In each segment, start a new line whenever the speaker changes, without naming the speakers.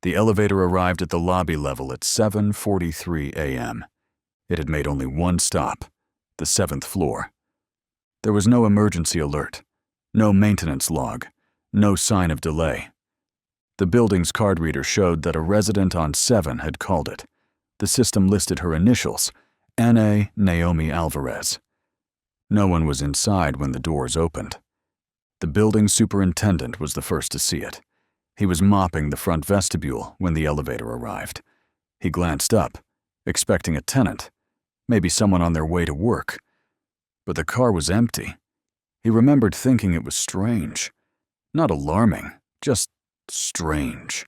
The elevator arrived at the lobby level at 7:43 a.m. It had made only one stop, the 7th floor. There was no emergency alert, no maintenance log, no sign of delay. The building's card reader showed that a resident on 7 had called it. The system listed her initials, N.A. Naomi Alvarez. No one was inside when the doors opened. The building superintendent was the first to see it. He was mopping the front vestibule when the elevator arrived. He glanced up, expecting a tenant, maybe someone on their way to work. But the car was empty. He remembered thinking it was strange. Not alarming, just strange.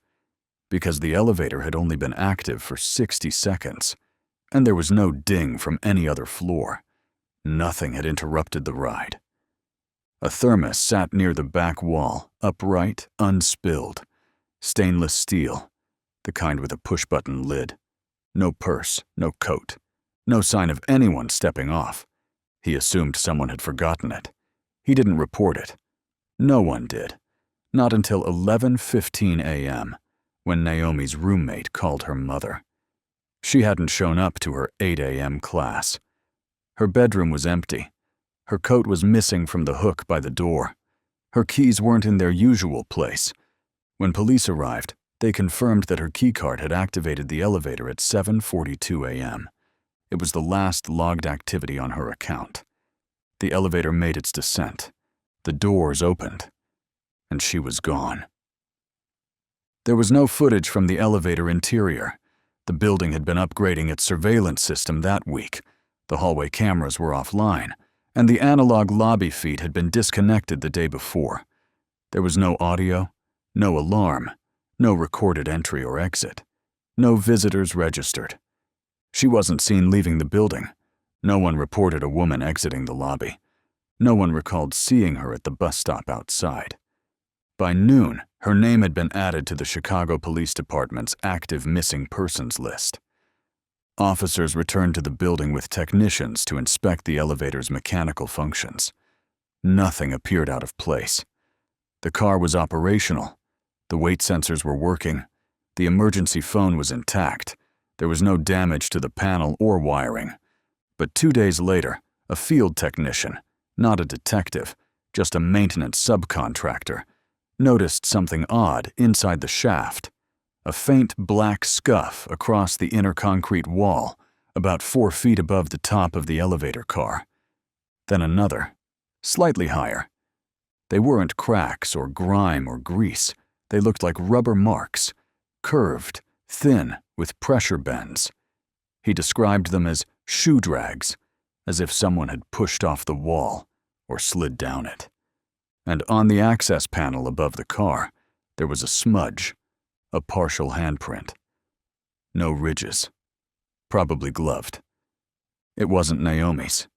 Because the elevator had only been active for 60 seconds, and there was no ding from any other floor. Nothing had interrupted the ride. A thermos sat near the back wall, upright, unspilled. Stainless steel, the kind with a push-button lid. No purse, no coat, no sign of anyone stepping off. He assumed someone had forgotten it. He didn't report it. No one did. Not until 11:15 a.m., when Naomi's roommate called her mother. She hadn't shown up to her 8 a.m. class. Her bedroom was empty. Her coat was missing from the hook by the door. Her keys weren't in their usual place. When police arrived, they confirmed that her keycard had activated the elevator at 7:42 a.m. It was the last logged activity on her account. The elevator made its descent. The doors opened, and she was gone. There was no footage from the elevator interior. The building had been upgrading its surveillance system that week. The hallway cameras were offline, and the analog lobby feed had been disconnected the day before. There was no audio, no alarm, no recorded entry or exit, no visitors registered. She wasn't seen leaving the building. No one reported a woman exiting the lobby. No one recalled seeing her at the bus stop outside. By noon, her name had been added to the Chicago Police Department's active missing persons list. Officers returned to the building with technicians to inspect the elevator's mechanical functions. Nothing appeared out of place. The car was operational. The weight sensors were working. The emergency phone was intact. There was no damage to the panel or wiring. But 2 days later, a field technician, not a detective, just a maintenance subcontractor, noticed something odd inside the shaft. A faint black scuff across the inner concrete wall, about 4 feet above the top of the elevator car. Then another, slightly higher. They weren't cracks or grime or grease. They looked like rubber marks, curved, thin, with pressure bends. He described them as shoe drags, as if someone had pushed off the wall or slid down it. And on the access panel above the car, there was a smudge, a partial handprint. No ridges. Probably gloved. It wasn't Naomi's.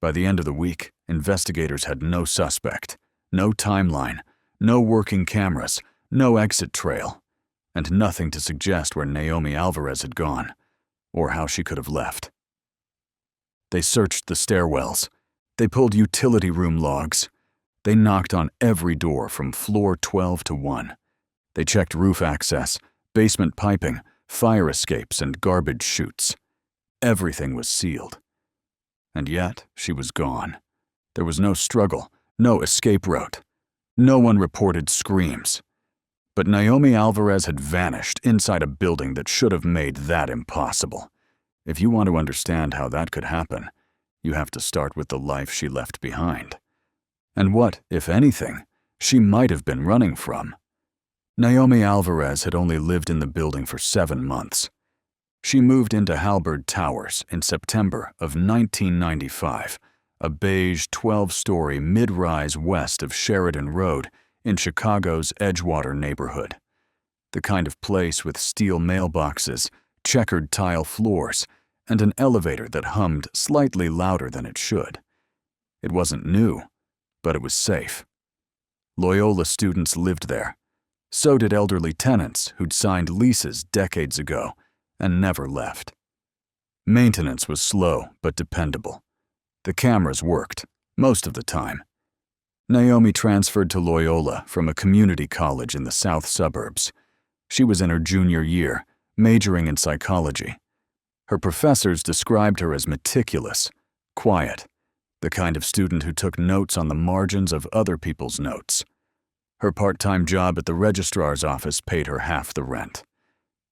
By the end of the week, investigators had no suspect, no timeline, no working cameras, no exit trail, and nothing to suggest where Naomi Alvarez had gone, or how she could have left. They searched the stairwells. They pulled utility room logs. They knocked on every door from floor 12 to 1. They checked roof access, basement piping, fire escapes, and garbage chutes. Everything was sealed. And yet, she was gone. There was no struggle, no escape route. No one reported screams. But Naomi Alvarez had vanished inside a building that should have made that impossible. If you want to understand how that could happen, you have to start with the life she left behind. And what, if anything, she might have been running from. Naomi Alvarez had only lived in the building for 7 months. She moved into Halberd Towers in September of 1995, a beige 12-story mid-rise west of Sheridan Road in Chicago's Edgewater neighborhood. The kind of place with steel mailboxes, checkered tile floors, and an elevator that hummed slightly louder than it should. It wasn't new, but it was safe. Loyola students lived there. So did elderly tenants who'd signed leases decades ago and never left. Maintenance was slow but dependable. The cameras worked, most of the time. Naomi transferred to Loyola from a community college in the south suburbs. She was in her junior year, majoring in psychology. Her professors described her as meticulous, quiet, the kind of student who took notes on the margins of other people's notes. Her part-time job at the registrar's office paid her half the rent.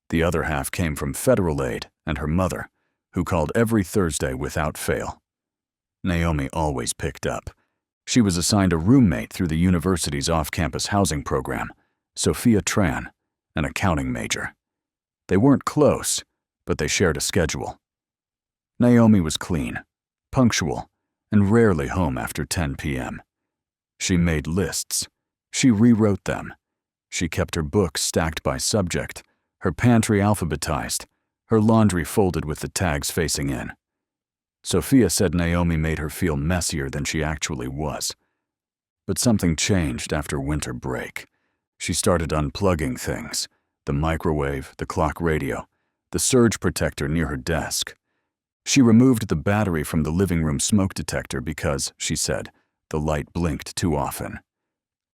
The other half came from federal aid and her mother, who called every Thursday without fail. Naomi always picked up. She was assigned a roommate through the university's off-campus housing program, Sophia Tran, an accounting major. They weren't close, but they shared a schedule. Naomi was clean, punctual, and rarely home after 10 p.m. She made lists. She rewrote them. She kept her books stacked by subject, her pantry alphabetized, her laundry folded with the tags facing in. Sophia said Naomi made her feel messier than she actually was. But something changed after winter break. She started unplugging things, the microwave, the clock radio, the surge protector near her desk. She removed the battery from the living room smoke detector because, she said, the light blinked too often.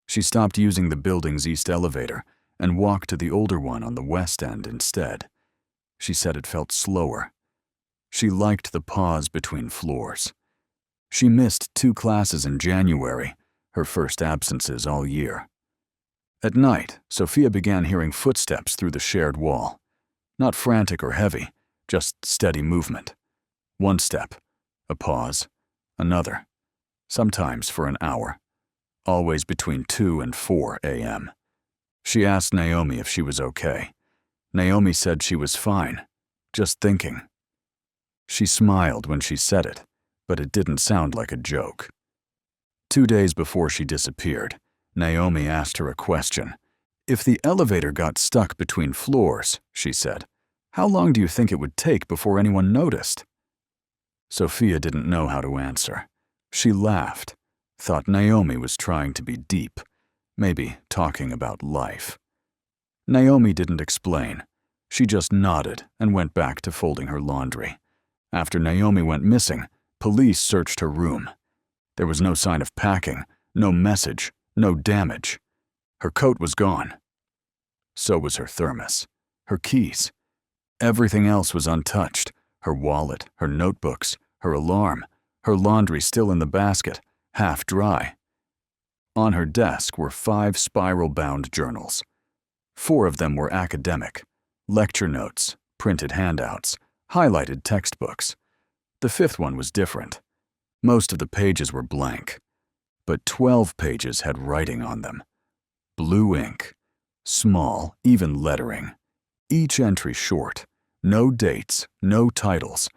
She stopped using the building's east elevator and walked to the older one on the west end instead. She said it felt slower. She liked the pause between floors. She missed 2 classes in January, her first absences all year. At night, Sophia began hearing footsteps through the shared wall. Not frantic or heavy, just steady movement. 1 step, a pause, another, sometimes for an hour, always between 2 and 4 a.m. She asked Naomi if she was okay. Naomi said she was fine, just thinking. She smiled when she said it, but it didn't sound like a joke. 2 days before she disappeared, Naomi asked her a question. If the elevator got stuck between floors, she said, how long do you think it would take before anyone noticed? Sophia didn't know how to answer. She laughed, thought Naomi was trying to be deep, maybe talking about life. Naomi didn't explain. She just nodded and went back to folding her laundry. After Naomi went missing, police searched her room. There was no sign of packing, no message, no damage. Her coat was gone. So was her thermos, her keys. Everything else was untouched, her wallet, her notebooks, her alarm, her laundry still in the basket, half dry. On her desk were 5 spiral-bound journals. 4 of them were academic, lecture notes, printed handouts, highlighted textbooks. The 5th one was different. Most of the pages were blank, but 12 pages had writing on them. Blue ink, small, even lettering. Each entry short, no dates, no titles,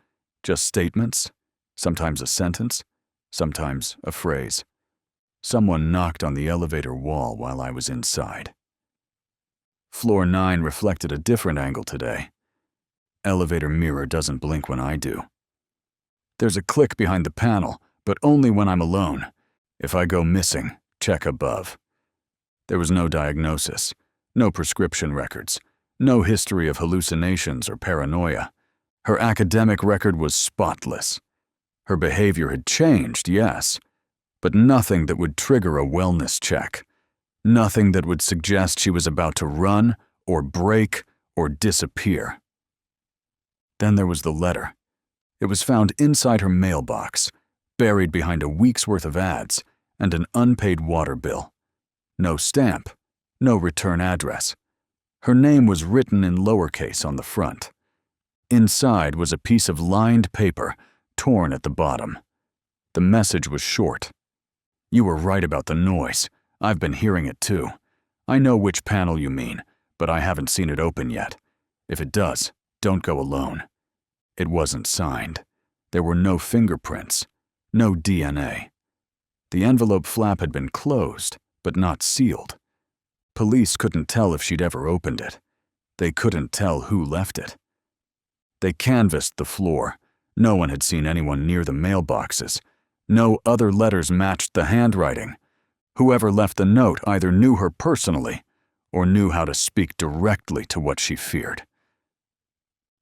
just statements, sometimes a sentence, sometimes a phrase. Someone knocked on the elevator wall while I was inside. Floor 9 reflected a different angle today. Elevator mirror doesn't blink when I do. There's a click behind the panel, but only when I'm alone. If I go missing, check above. There was no diagnosis, no prescription records, no history of hallucinations or paranoia. Her academic record was spotless. Her behavior had changed, yes, but nothing that would trigger a wellness check. Nothing that would suggest she was about to run or break or disappear. Then there was the letter. It was found inside her mailbox, buried behind a week's worth of ads and an unpaid water bill. No stamp, no return address. Her name was written in lowercase on the front. Inside was a piece of lined paper, torn at the bottom. The message was short. You were right about the noise. I've been hearing it too. I know which panel you mean, but I haven't seen it open yet. If it does, don't go alone. It wasn't signed. There were no fingerprints, no DNA. The envelope flap had been closed, but not sealed. Police couldn't tell if she'd ever opened it. They couldn't tell who left it. They canvassed the floor. No one had seen anyone near the mailboxes. No other letters matched the handwriting. Whoever left the note either knew her personally or knew how to speak directly to what she feared.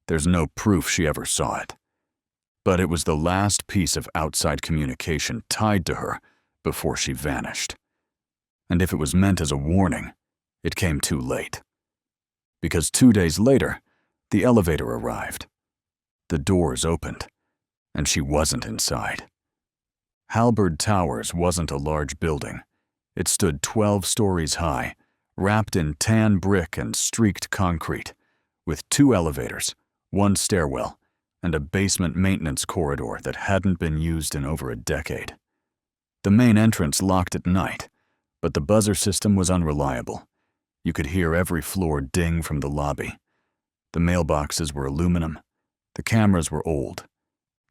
There's no proof she ever saw it. But it was the last piece of outside communication tied to her before she vanished. And if it was meant as a warning, it came too late. because 2 days later, the elevator arrived. The doors opened, and she wasn't inside. Halberd Towers wasn't a large building. It stood 12 stories high, wrapped in tan brick and streaked concrete, with 2 elevators, 1 stairwell, and a basement maintenance corridor that hadn't been used in over a decade. The main entrance locked at night, but the buzzer system was unreliable. You could hear every floor ding from the lobby. The mailboxes were aluminum. The cameras were old.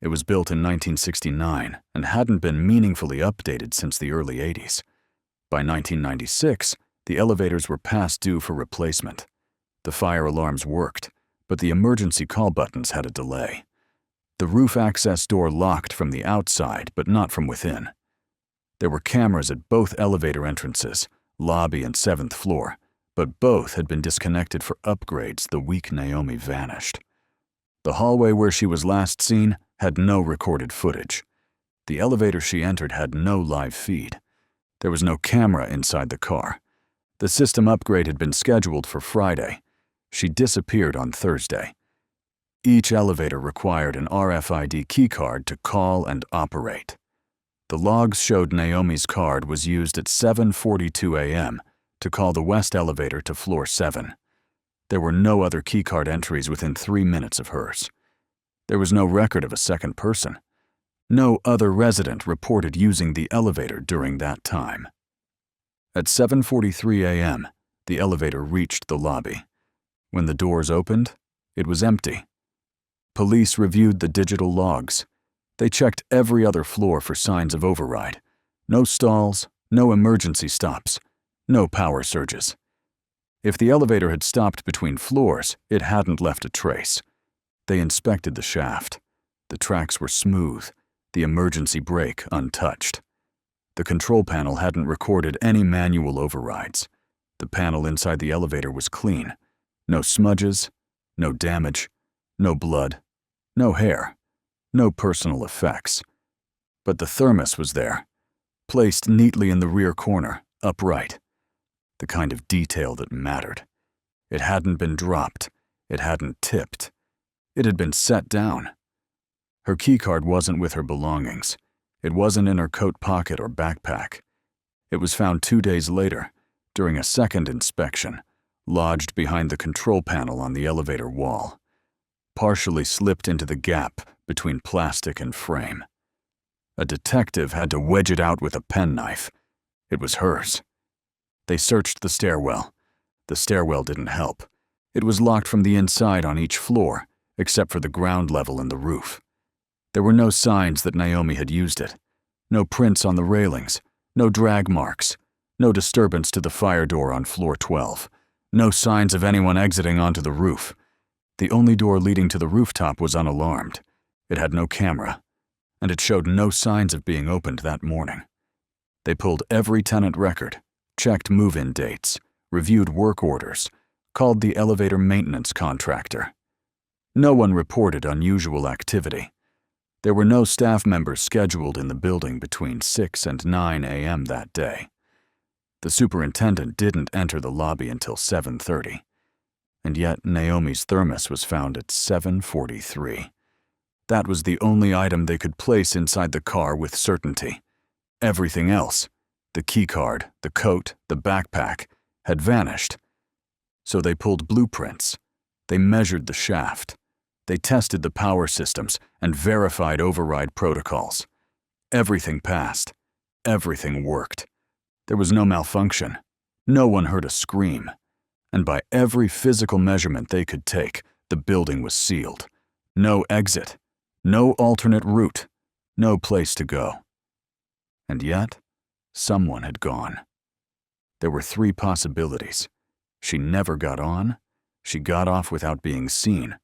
It was built in 1969 and hadn't been meaningfully updated since the early 80s. By 1996, the elevators were past due for replacement. The fire alarms worked, but the emergency call buttons had a delay. The roof access door locked from the outside, but not from within. There were cameras at both elevator entrances, lobby and 7th floor, but both had been disconnected for upgrades the week Naomi vanished. The hallway where she was last seen had no recorded footage. The elevator she entered had no live feed. There was no camera inside the car. The system upgrade had been scheduled for Friday. She disappeared on Thursday. Each elevator required an RFID keycard to call and operate. The logs showed Naomi's card was used at 7:42 a.m. to call the west elevator to floor 7. There were no other keycard entries within 3 minutes of hers. There was no record of a second person. No other resident reported using the elevator during that time. At 7:43 a.m., the elevator reached the lobby. When the doors opened, it was empty. Police reviewed the digital logs. They checked every other floor for signs of override. No stalls, no emergency stops, no power surges. If the elevator had stopped between floors, it hadn't left a trace. They inspected the shaft. The tracks were smooth, the emergency brake untouched. The control panel hadn't recorded any manual overrides. The panel inside the elevator was clean. No smudges, no damage, no blood, no hair, no personal effects. But the thermos was there, placed neatly in the rear corner, upright. The kind of detail that mattered. It hadn't been dropped. It hadn't tipped. It had been set down. Her keycard wasn't with her belongings. It wasn't in her coat pocket or backpack. It was found 2 days later, during a second inspection, lodged behind the control panel on the elevator wall, partially slipped into the gap between plastic and frame. A detective had to wedge it out with a penknife. It was hers. They searched the stairwell. The stairwell didn't help. It was locked from the inside on each floor, except for the ground level and the roof. There were no signs that Naomi had used it. No prints on the railings, no drag marks, no disturbance to the fire door on floor 12, no signs of anyone exiting onto the roof. The only door leading to the rooftop was unalarmed. It had no camera, and it showed no signs of being opened that morning. They pulled every tenant record, checked move-in dates, reviewed work orders, called the elevator maintenance contractor. No one reported unusual activity. There were no staff members scheduled in the building between 6 and 9 a.m. that day. The superintendent didn't enter the lobby until 7:30. And yet Naomi's thermos was found at 7:43. That was the only item they could place inside the car with certainty. Everything else, the keycard, the coat, the backpack, had vanished. So they pulled blueprints. They measured the shaft. They tested the power systems and verified override protocols. Everything passed. Everything worked. There was no malfunction. No one heard a scream. And by every physical measurement they could take, the building was sealed. No exit. No alternate route. No place to go. And yet, someone had gone. There were 3 possibilities. She never got on, she got off without being seen,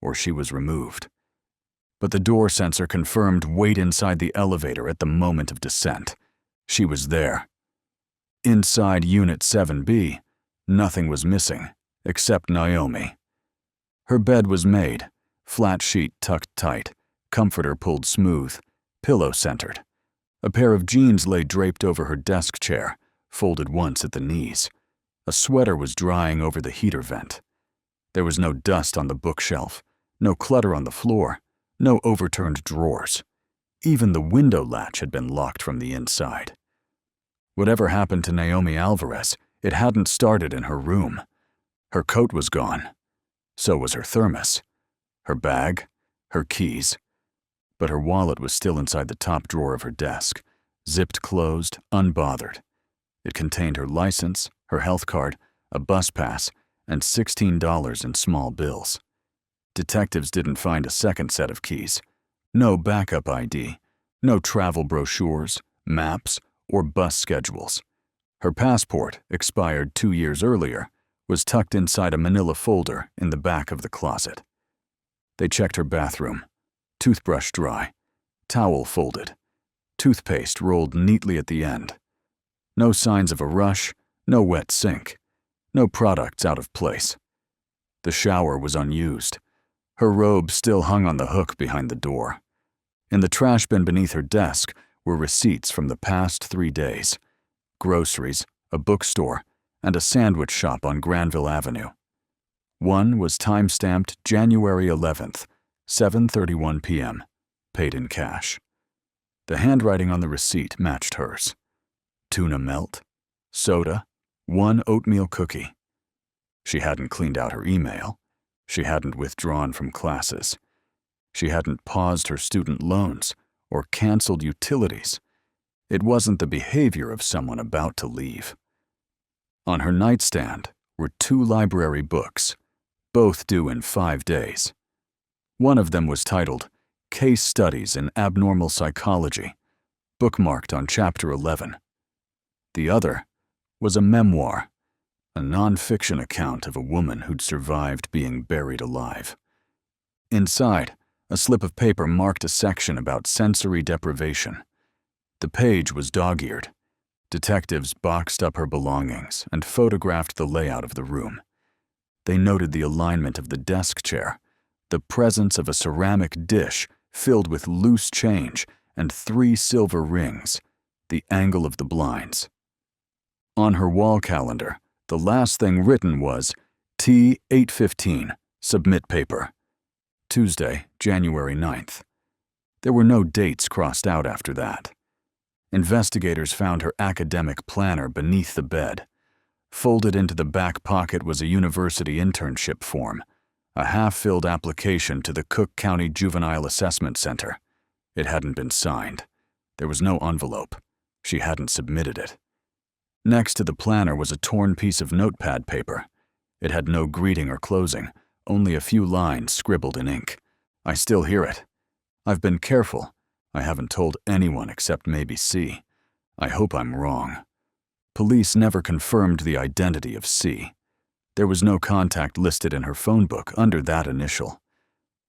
or she was removed. But the door sensor confirmed weight inside the elevator at the moment of descent. She was there. Inside Unit 7B, nothing was missing, except Naomi. Her bed was made, flat sheet tucked tight, comforter pulled smooth, pillow centered. A pair of jeans lay draped over her desk chair, folded once at the knees. A sweater was drying over the heater vent. There was no dust on the bookshelf, no clutter on the floor, no overturned drawers. Even the window latch had been locked from the inside. Whatever happened to Naomi Alvarez, it hadn't started in her room. Her coat was gone. So was her thermos, her bag, her keys. But her wallet was still inside the top drawer of her desk, zipped closed, unbothered. It contained her license, her health card, a bus pass, and $16 in small bills. Detectives didn't find a second set of keys. No backup ID, no travel brochures, maps, or bus schedules. Her passport, expired 2 years earlier, was tucked inside a manila folder in the back of the closet. They checked her bathroom. Toothbrush dry, towel folded, toothpaste rolled neatly at the end. No signs of a rush, no wet sink, no products out of place. The shower was unused. Her robe still hung on the hook behind the door. In the trash bin beneath her desk were receipts from the past 3 days, groceries, a bookstore, and a sandwich shop on Granville Avenue. One was time-stamped January 11th, 7:31 p.m., paid in cash. The handwriting on the receipt matched hers. Tuna melt, soda, 1 oatmeal cookie. She hadn't cleaned out her email. She hadn't withdrawn from classes. She hadn't paused her student loans or canceled utilities. It wasn't the behavior of someone about to leave. On her nightstand were 2 library books, both due in 5 days. One of them was titled Case Studies in Abnormal Psychology, bookmarked on Chapter 11. The other was a memoir, a non-fiction account of a woman who'd survived being buried alive. Inside, a slip of paper marked a section about sensory deprivation. The page was dog-eared. Detectives boxed up her belongings and photographed the layout of the room. They noted the alignment of the desk chair, the presence of a ceramic dish filled with loose change and 3 silver rings, the angle of the blinds. On her wall calendar, the last thing written was T 8:15, submit paper. Tuesday, January 9th. There were no dates crossed out after that. Investigators found her academic planner beneath the bed. Folded into the back pocket was a university internship form, a half-filled application to the Cook County Juvenile Assessment Center. It hadn't been signed. There was no envelope. She hadn't submitted it. Next to the planner was a torn piece of notepad paper. It had no greeting or closing, only a few lines scribbled in ink. I still hear it. I've been careful. I haven't told anyone except maybe C. I hope I'm wrong. Police never confirmed the identity of C. There was no contact listed in her phone book under that initial.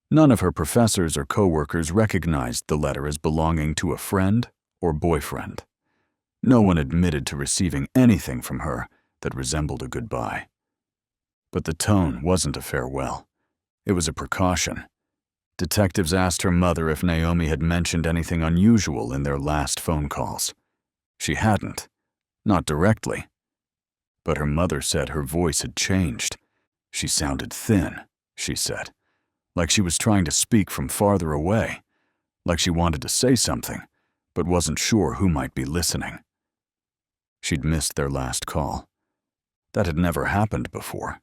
None of her professors or coworkers recognized the letter as belonging to a friend or boyfriend. No one admitted to receiving anything from her that resembled a goodbye. But the tone wasn't a farewell. It was a precaution. Detectives asked her mother if Naomi had mentioned anything unusual in their last phone calls. She hadn't, not directly. But her mother said her voice had changed. She sounded thin, she said, like she was trying to speak from farther away, like she wanted to say something, but wasn't sure who might be listening. She'd missed their last call. That had never happened before.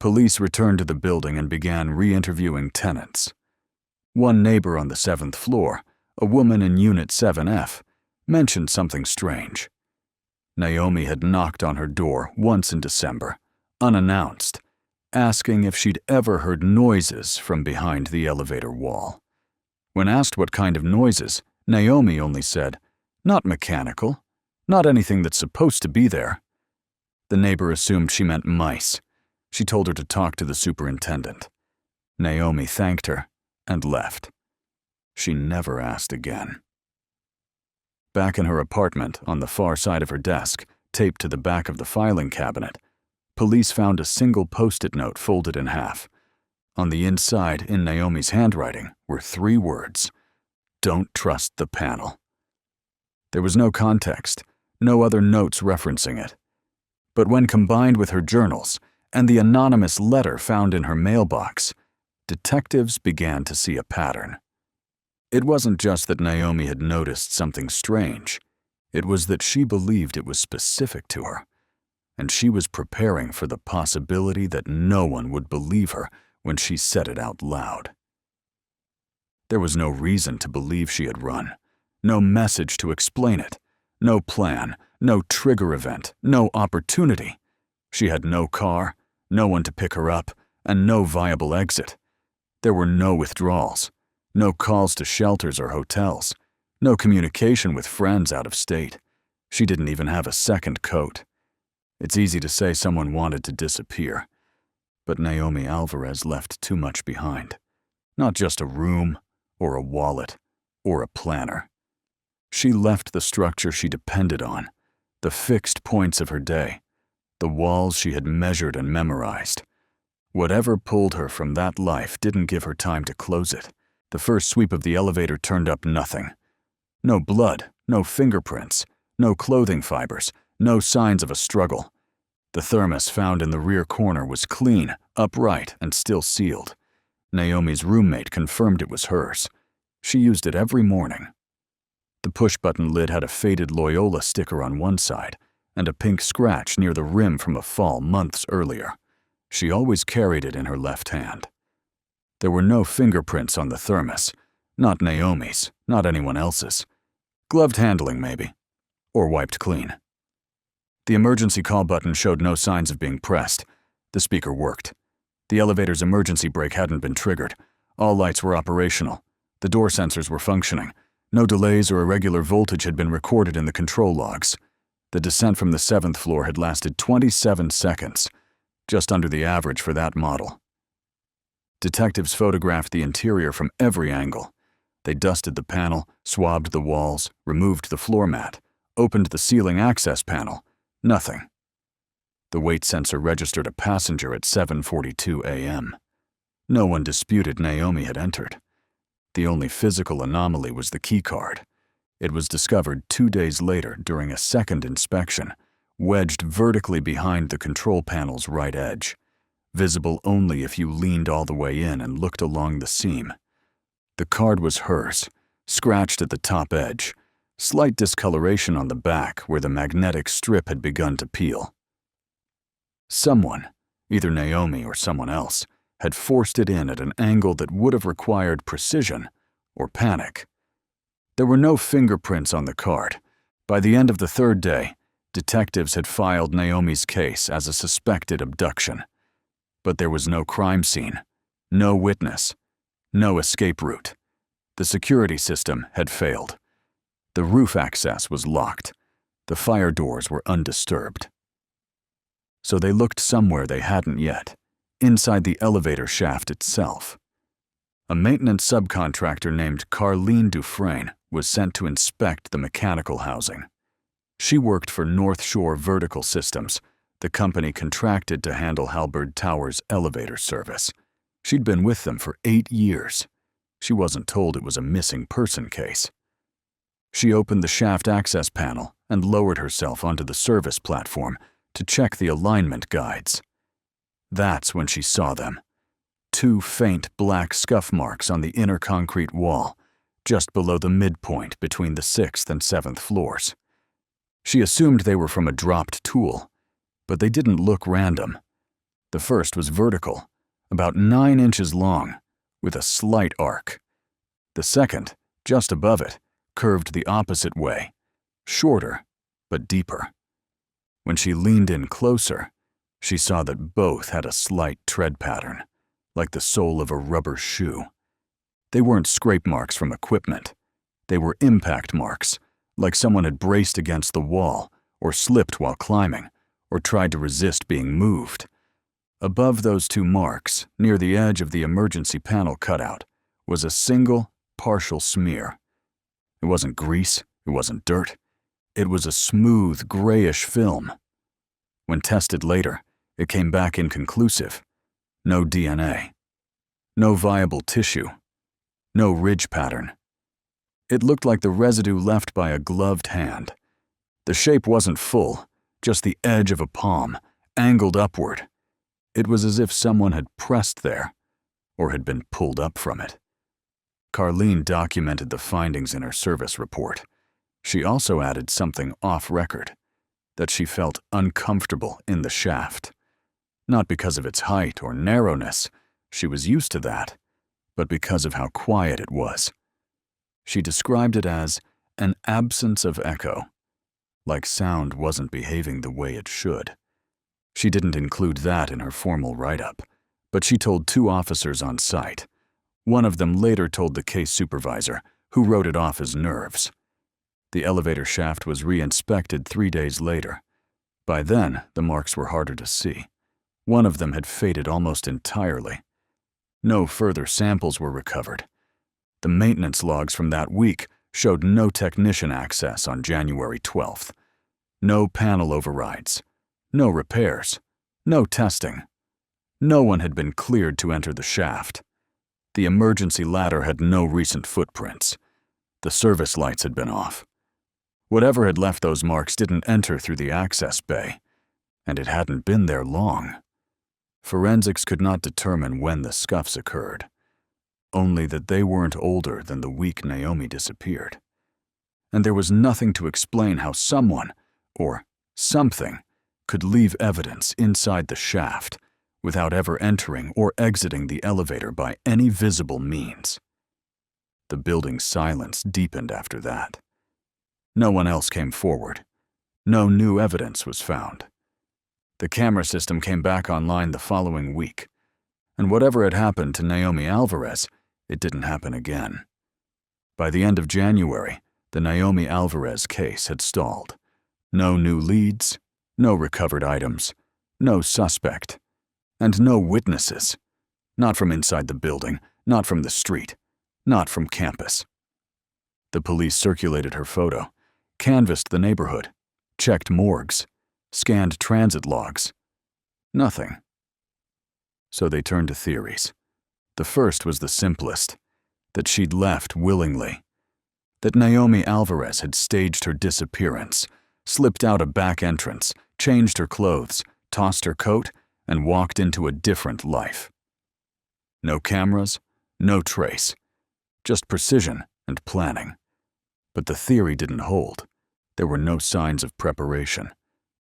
Police returned to the building and began re-interviewing tenants. One neighbor on the 7th floor, a woman in Unit 7F, mentioned something strange. Naomi had knocked on her door once in December, unannounced, asking if she'd ever heard noises from behind the elevator wall. When asked what kind of noises, Naomi only said, "Not mechanical, not anything that's supposed to be there." The neighbor assumed she meant mice. She told her to talk to the superintendent. Naomi thanked her and left. She never asked again. Back in her apartment, on the far side of her desk, taped to the back of the filing cabinet, police found a single Post-it note folded in half. On the inside, in Naomi's handwriting, were 3 words: "Don't trust the panel." There was no context, no other notes referencing it. But when combined with her journals and the anonymous letter found in her mailbox, detectives began to see a pattern. It wasn't just that Naomi had noticed something strange. It was that she believed it was specific to her, and she was preparing for the possibility that no one would believe her when she said it out loud. There was no reason to believe she had run, no message to explain it, no plan, no trigger event, no opportunity. She had no car, no one to pick her up, and no viable exit. There were no withdrawals, no calls to shelters or hotels, no communication with friends out of state. She didn't even have a second coat. It's easy to say someone wanted to disappear, but Naomi Alvarez left too much behind. Not just a room, or a wallet, or a planner. She left the structure she depended on, the fixed points of her day, the walls she had measured and memorized. Whatever pulled her from that life didn't give her time to close it. The first sweep of the elevator turned up nothing. No blood, no fingerprints, no clothing fibers, no signs of a struggle. The thermos found in the rear corner was clean, upright, and still sealed. Naomi's roommate confirmed it was hers. She used it every morning. The push-button lid had a faded Loyola sticker on one side and a pink scratch near the rim from a fall months earlier. She always carried it in her left hand. There were no fingerprints on the thermos, not Naomi's, not anyone else's. Gloved handling, maybe, or wiped clean. The emergency call button showed no signs of being pressed. The speaker worked. The elevator's emergency brake hadn't been triggered. All lights were operational. The door sensors were functioning. No delays or irregular voltage had been recorded in the control logs. The descent from the 7th floor had lasted 27 seconds, just under the average for that model. Detectives photographed the interior from every angle. They dusted the panel, swabbed the walls, removed the floor mat, opened the ceiling access panel. Nothing. The weight sensor registered a passenger at 7:42 a.m. No one disputed Naomi had entered. The only physical anomaly was the keycard. It was discovered 2 days later during a second inspection, wedged vertically behind the control panel's right edge, visible only if you leaned all the way in and looked along the seam. The card was hers, scratched at the top edge, slight discoloration on the back where the magnetic strip had begun to peel. Someone, either Naomi or someone else, had forced it in at an angle that would have required precision or panic. There were no fingerprints on the card. By the end of the 3rd day, detectives had filed Naomi's case as a suspected abduction. But there was no crime scene, no witness, no escape route. The security system had failed. The roof access was locked. The fire doors were undisturbed. So they looked somewhere they hadn't yet, inside the elevator shaft itself. A maintenance subcontractor named Carlene Dufresne was sent to inspect the mechanical housing. She worked for North Shore Vertical Systems, the company contracted to handle Halberd Tower's elevator service. She'd been with them for 8 years. She wasn't told it was a missing person case. She opened the shaft access panel and lowered herself onto the service platform to check the alignment guides. That's when she saw them. 2 faint black scuff marks on the inner concrete wall, just below the midpoint between the 6th and 7th floors. She assumed they were from a dropped tool, but they didn't look random. The first was vertical, about 9 inches long, with a slight arc. The second, just above it, curved the opposite way, shorter but deeper. When she leaned in closer, she saw that both had a slight tread pattern, like the sole of a rubber shoe. They weren't scrape marks from equipment. They were impact marks, like someone had braced against the wall, or slipped while climbing, or tried to resist being moved. Above those 2 marks, near the edge of the emergency panel cutout, was a single, partial smear. It wasn't grease, it wasn't dirt. It was a smooth, grayish film. When tested later, it came back inconclusive. No DNA. No viable tissue. No ridge pattern. It looked like the residue left by a gloved hand. The shape wasn't full, just the edge of a palm, angled upward. It was as if someone had pressed there, or had been pulled up from it. Carlene documented the findings in her service report. She also added something off-record, that she felt uncomfortable in the shaft. Not because of its height or narrowness, she was used to that, but because of how quiet it was. She described it as an absence of echo, like sound wasn't behaving the way it should. She didn't include that in her formal write-up, but she told 2 officers on site. One of them later told the case supervisor, who wrote it off as nerves. The elevator shaft was re-inspected 3 days later. By then, the marks were harder to see. One of them had faded almost entirely. No further samples were recovered. The maintenance logs from that week showed no technician access on January 12th. No panel overrides. No repairs. No testing. No one had been cleared to enter the shaft. The emergency ladder had no recent footprints. The service lights had been off. Whatever had left those marks didn't enter through the access bay, and it hadn't been there long. Forensics could not determine when the scuffs occurred, only that they weren't older than the week Naomi disappeared. And there was nothing to explain how someone, or something, could leave evidence inside the shaft without ever entering or exiting the elevator by any visible means. The building's silence deepened after that. No one else came forward. No new evidence was found. The camera system came back online the following week, and whatever had happened to Naomi Alvarez, it didn't happen again. By the end of January, the Naomi Alvarez case had stalled. No new leads, no recovered items, no suspect, and no witnesses. Not from inside the building, not from the street, not from campus. The police circulated her photo, canvassed the neighborhood, checked morgues, scanned transit logs. Nothing. So they turned to theories. The first was the simplest, that she'd left willingly, that Naomi Alvarez had staged her disappearance, slipped out a back entrance, changed her clothes, tossed her coat, and walked into a different life. No cameras, no trace, just precision and planning. But the theory didn't hold. There were no signs of preparation,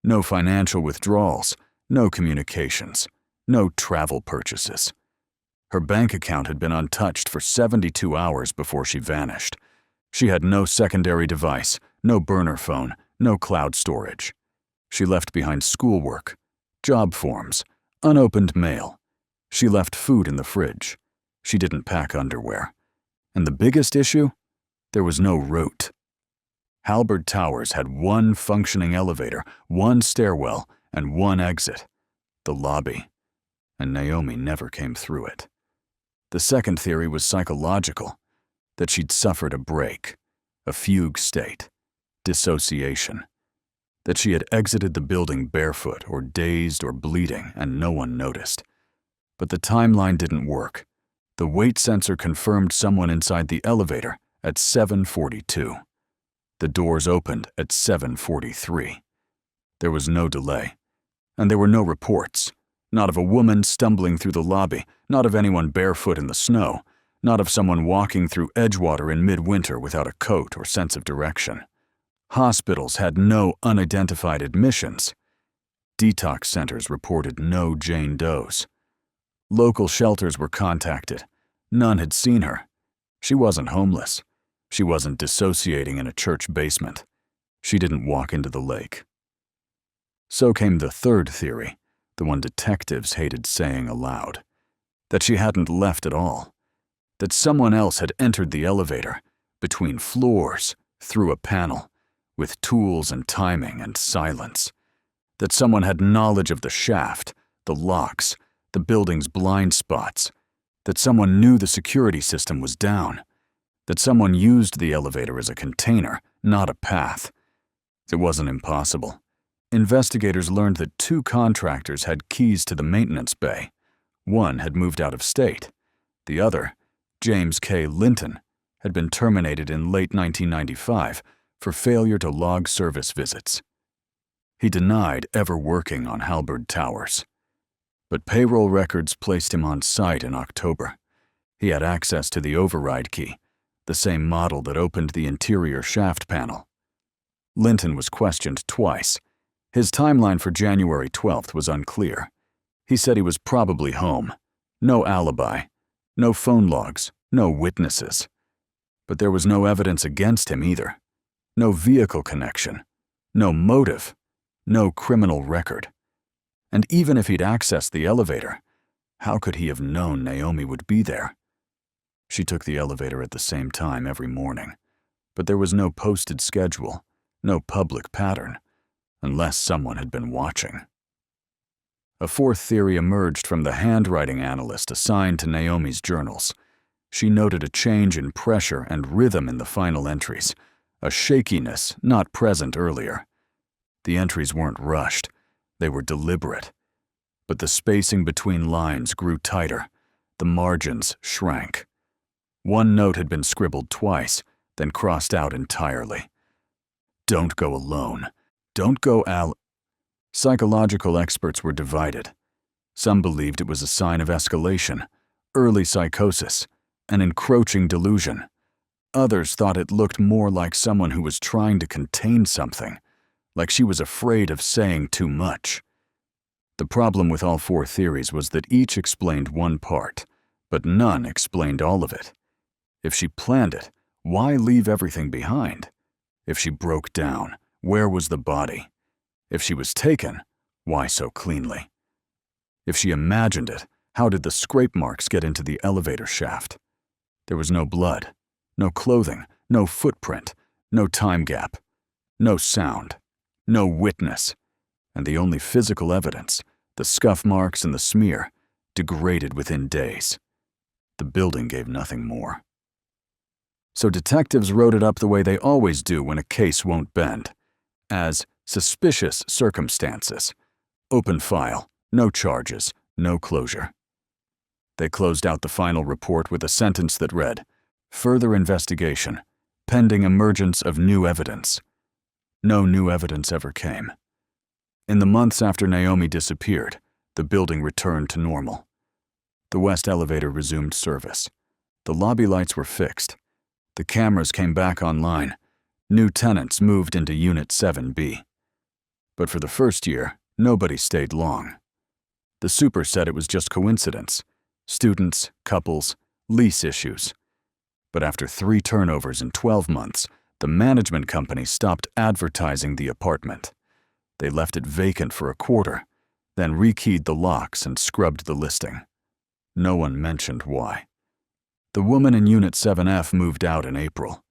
no financial withdrawals, no communications, no travel purchases. Her bank account had been untouched for 72 hours before she vanished. She had no secondary device, no burner phone, no cloud storage. She left behind schoolwork, job forms, unopened mail. She left food in the fridge. She didn't pack underwear. And the biggest issue? There was no route. Halberd Towers had one functioning elevator, one stairwell, and one exit, the lobby, and Naomi never came through it. The second theory was psychological, that she'd suffered a break, a fugue state, dissociation, that she had exited the building barefoot or dazed or bleeding and no one noticed. But the timeline didn't work. The weight sensor confirmed someone inside the elevator at 7:42. The doors opened at 7:43. There was no delay, and there were no reports, not of a woman stumbling through the lobby, not of anyone barefoot in the snow, not of someone walking through Edgewater in midwinter without a coat or sense of direction. Hospitals had no unidentified admissions. Detox centers reported no Jane Does. Local shelters were contacted. None had seen her. She wasn't homeless. She wasn't dissociating in a church basement. She didn't walk into the lake. So came the third theory, the one detectives hated saying aloud, that she hadn't left at all, that someone else had entered the elevator, between floors, through a panel, with tools and timing and silence, that someone had knowledge of the shaft, the locks, the building's blind spots, that someone knew the security system was down, that someone used the elevator as a container, not a path. It wasn't impossible. Investigators learned that 2 contractors had keys to the maintenance bay. One had moved out of state. The other, James K. Linton, had been terminated in late 1995 for failure to log service visits. He denied ever working on Halberd Towers. But payroll records placed him on site in October. He had access to the override key, the same model that opened the interior shaft panel. Linton was questioned twice. His timeline for January 12th was unclear. He said he was probably home. No alibi, no phone logs, no witnesses. But there was no evidence against him either. No vehicle connection, no motive, no criminal record. And even if he'd accessed the elevator, how could he have known Naomi would be there? She took the elevator at the same time every morning, but there was no posted schedule, no public pattern, unless someone had been watching. A fourth theory emerged from the handwriting analyst assigned to Naomi's journals. She noted a change in pressure and rhythm in the final entries, a shakiness not present earlier. The entries weren't rushed, they were deliberate. But the spacing between lines grew tighter, the margins shrank. One note had been scribbled twice, then crossed out entirely. "Don't go alone. Don't go Psychological experts were divided. Some believed it was a sign of escalation, early psychosis, an encroaching delusion. Others thought it looked more like someone who was trying to contain something, like she was afraid of saying too much. The problem with all four theories was that each explained one part, but none explained all of it. If she planned it, why leave everything behind? If she broke down, where was the body? If she was taken, why so cleanly? If she imagined it, how did the scrape marks get into the elevator shaft? There was no blood, no clothing, no footprint, no time gap, no sound, no witness, and the only physical evidence, the scuff marks and the smear, degraded within days. The building gave nothing more. So detectives wrote it up the way they always do when a case won't bend, as suspicious circumstances, open file, no charges, no closure. They closed out the final report with a sentence that read, "Further investigation, pending emergence of new evidence." No new evidence ever came. In the months after Naomi disappeared, the building returned to normal. The west elevator resumed service. The lobby lights were fixed. The cameras came back online. New tenants moved into Unit 7B. But for the first year, nobody stayed long. The super said it was just coincidence. Students, couples, lease issues. But after 3 turnovers in 12 months, the management company stopped advertising the apartment. They left it vacant for a quarter, then rekeyed the locks and scrubbed the listing. No one mentioned why. The woman in Unit 7F moved out in April.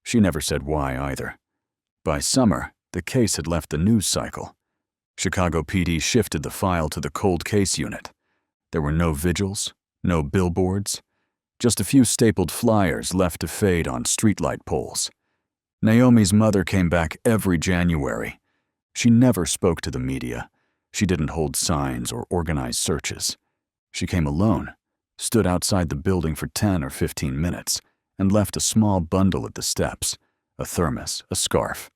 She never said why either. By summer, the case had left the news cycle. Chicago PD shifted the file to the cold case unit. There were no vigils, no billboards, just a few stapled flyers left to fade on streetlight poles. Naomi's mother came back every January. She never spoke to the media. She didn't hold signs or organize searches. She came alone, stood outside the building for 10 or 15 minutes, and left a small bundle at the steps, a thermos, a scarf,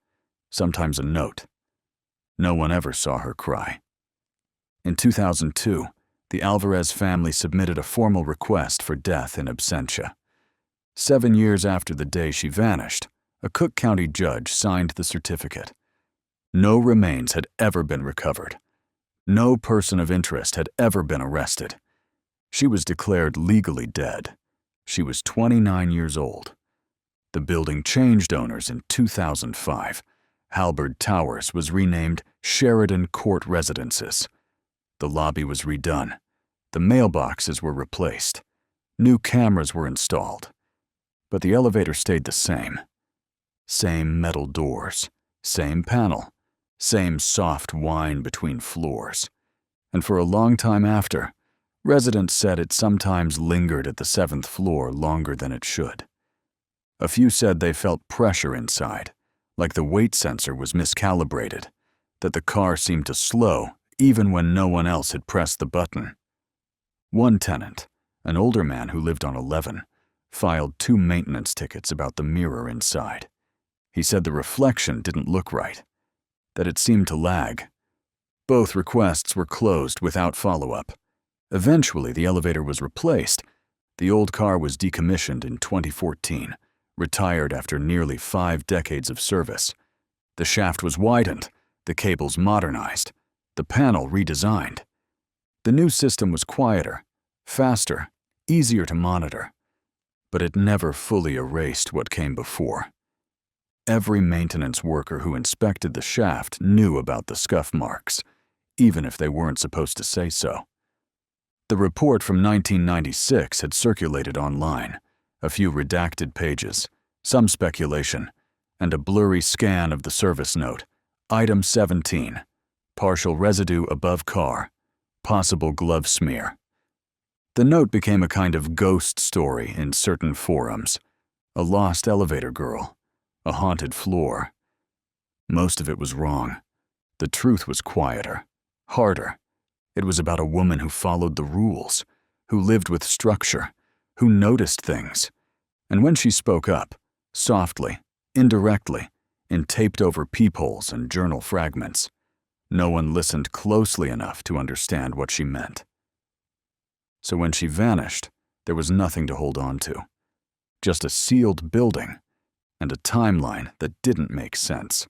sometimes a note. No one ever saw her cry. In 2002, the Alvarez family submitted a formal request for death in absentia. 7 years after the day she vanished, a Cook County judge signed the certificate. No remains had ever been recovered. No person of interest had ever been arrested. She was declared legally dead. She was 29 years old. The building changed owners in 2005. Halberd Towers was renamed Sheridan Court Residences. The lobby was redone. The mailboxes were replaced. New cameras were installed. But the elevator stayed the same. Same metal doors, same panel, same soft whine between floors. And for a long time after, residents said it sometimes lingered at the 7th floor longer than it should. A few said they felt pressure inside, like the weight sensor was miscalibrated, that the car seemed to slow even when no one else had pressed the button. One tenant, an older man who lived on 11, filed 2 maintenance tickets about the mirror inside. He said the reflection didn't look right, that it seemed to lag. Both requests were closed without follow-up. Eventually, the elevator was replaced. The old car was decommissioned in 2014, retired after nearly 5 decades of service. The shaft was widened, the cables modernized, the panel redesigned. The new system was quieter, faster, easier to monitor, but it never fully erased what came before. Every maintenance worker who inspected the shaft knew about the scuff marks, even if they weren't supposed to say so. The report from 1996 had circulated online, a few redacted pages, some speculation, and a blurry scan of the service note. Item 17, partial residue above car, possible glove smear. The note became a kind of ghost story in certain forums. A lost elevator girl, a haunted floor. Most of it was wrong. The truth was quieter, harder. It was about a woman who followed the rules, who lived with structure, who noticed things. And when she spoke up, softly, indirectly, in taped-over peepholes and journal fragments, no one listened closely enough to understand what she meant. So when she vanished, there was nothing to hold on to. Just a sealed building and a timeline that didn't make sense.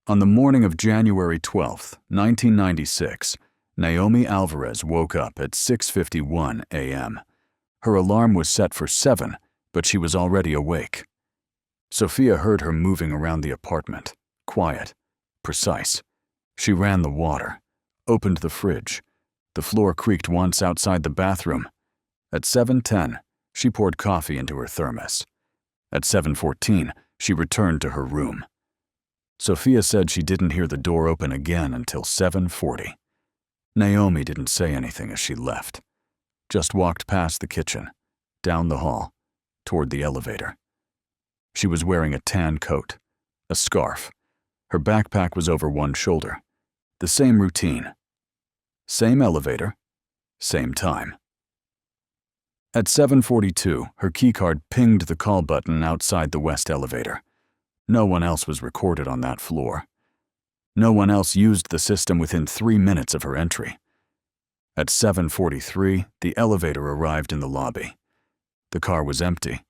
On the morning of January 12, 1996, Naomi Alvarez woke up at 6:51 a.m. Her alarm was set for 7, but she was already awake. Sophia heard her moving around the apartment, quiet, precise. She ran the water, opened the fridge. The floor creaked once outside the bathroom. At 7:10, she poured coffee into her thermos. At 7:14, she returned to her room. Sophia said she didn't hear the door open again until 7:40. Naomi didn't say anything as she left, just walked past the kitchen, down the hall, toward the elevator. She was wearing a tan coat, a scarf. Her backpack was over one shoulder. The same routine. Same elevator, same time. At 7:42, her keycard pinged the call button outside the west elevator. No one else was recorded on that floor. No one else used the system within 3 minutes of her entry. At 7:43, the elevator arrived in the lobby. The car was empty.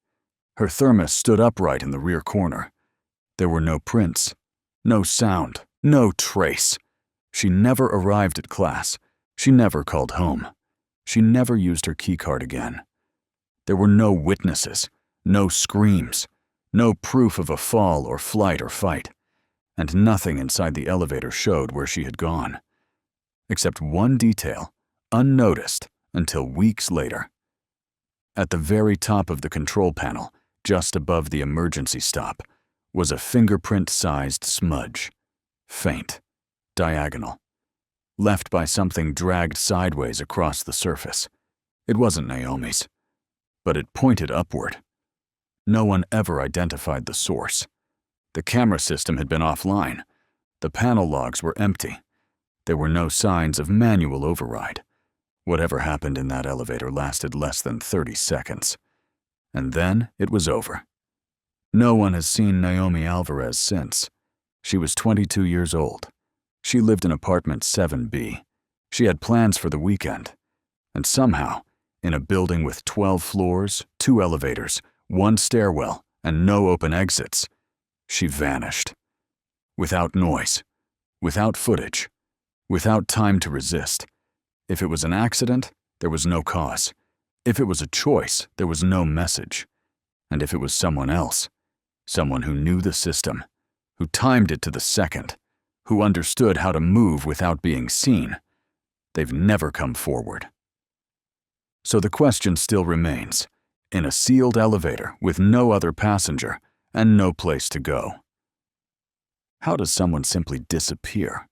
Her thermos stood upright in the rear corner. There were no prints, no sound, no trace. She never arrived at class. She never called home. She never used her keycard again. There were no witnesses, no screams, no proof of a fall or flight or fight, and nothing inside the elevator showed where she had gone, except one detail, unnoticed until weeks later. At the very top of the control panel, just above the emergency stop, was a fingerprint-sized smudge, faint, diagonal, left by something dragged sideways across the surface. It wasn't Naomi's, but it pointed upward. No one ever identified the source. The camera system had been offline. The panel logs were empty. There were no signs of manual override. Whatever happened in that elevator lasted less than 30 seconds. And then it was over. No one has seen Naomi Alvarez since. She was 22 years old. She lived in apartment 7B. She had plans for the weekend. And somehow, in a building with 12 floors, 2 elevators, 1 stairwell, and no open exits, she vanished. Without noise, without footage, without time to resist. If it was an accident, there was no cause. If it was a choice, there was no message. And if it was someone else, someone who knew the system, who timed it to the second, who understood how to move without being seen, they've never come forward. So the question still remains, in a sealed elevator with no other passenger and no place to go, how does someone simply disappear?